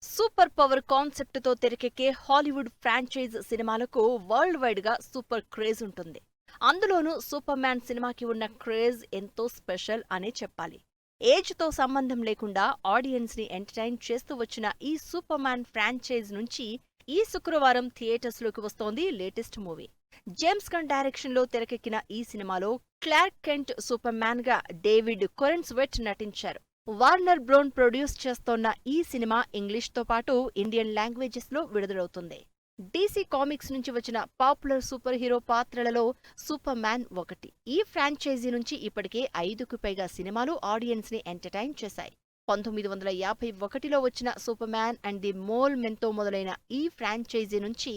Super power concept తో తెరకెక్కే Hollywood franchise సినిమాలకు world wide గా సూపర్ క్రేజ్ ఉంటుంది. అందులోనూ సూపర్ మ్యాన్ సినిమాకి ఉన్న క్రేజ్ ఎంతో స్పెషల్ అనే చెప్పాలి. ఏజ్ తో సంబంధం లేకుండా ఆడియన్స్ ని ఎంటర్టైన్ చేస్తూ వచ్చిన ఈ సూపర్ మ్యాన్ ఫ్రాంచైజ్ నుంచి ఈ శుక్రవారం థియేటర్స్ లోకి వస్తోంది latest movie. James gun direction లో తెరకెక్కిన ఈ సినిమాలో క్లార్క్ కెంట్ సూపర్ మ్యాన్ గా డేవిడ్ కొరెన్స్వెట్ నటించారు. వార్నర్ బ్రోన్ ప్రొడ్యూస్ చేస్తోన్న ఈ సినిమా ఇంగ్లీష్తో పాటు ఇండియన్ లాంగ్వేజెస్ లో విడుదలవుతుంది. డీసీ కామిక్స్ నుంచి వచ్చిన పాపులర్ సూపర్ హీరో పాత్రలలో సూపర్ మ్యాన్ ఒకటి. ఈ ఫ్రాంచైజీ నుంచి ఇప్పటికే 5కు పైగా సినిమాలు ఆడియన్స్ ని ఎంటర్టైన్ చేశాయి. 1951లో వచ్చిన Superman and the mole మెన్తో మొదలైన ఈ ఫ్రాంచైజీ నుంచి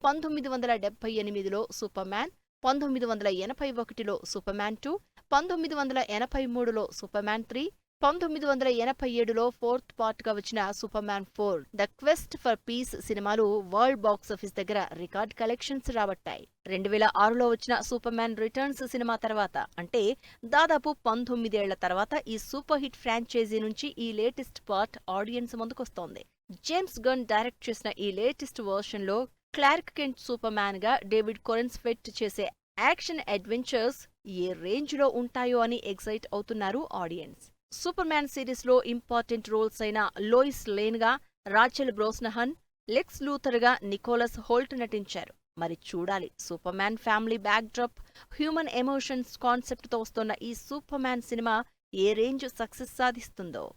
1978లో సూపర్ మ్యాన్, 1981లో సూపర్ మ్యాన్ 2, 1983లో సూపర్ మ్యాన్ 3, 1987లో ఫోర్త్ పార్ట్ గా వచ్చిన Superman 4 the quest for peace సినిమాలు వరల్డ్ బాక్సాఫీస్ దగ్గర రికార్డ్ కలెక్షన్స్ రాబట్టాయి. 2006లో వచ్చిన సూపర్ మ్యాన్ రిటర్న్స్ సినిమా తర్వాత, అంటే దాదాపు 19 ఏళ్ల తర్వాత ఈ సూపర్ హిట్ ఫ్రాంచైజీ నుంచి ఈ లేటెస్ట్ పార్ట్ ఆడియన్స్ ముందుకొస్తోంది. జేమ్స్ గన్ డైరెక్ట్ చేసిన ఈ లేటెస్ట్ వర్షన్ లో క్లార్క్ కెంట్ సూపర్ మ్యాన్ గా డేవిడ్ కొరెన్స్వెట్ చేసే యాక్షన్ అడ్వెంచర్స్ ఏ రేంజ్ లో ఉంటాయో అని ఎక్సైట్ అవుతున్నారు ఆడియన్స్. సూపర్ మ్యాన్ సిరీస్ లో ఇంపార్టెంట్ రోల్స్ అయిన లోయిస్ లేన్ గా రాచెల్ బ్రోస్నహన్, లెక్స్ లూథర్ గా నికోలస్ హోల్ట్ నటించారు. మరి చూడాలి, super man family back drop, human emotions concept తో వస్తున్న ఈ సూపర్ మ్యాన్ సినిమా ఏ రేంజ్ సక్సెస్ సాధిస్తుందో.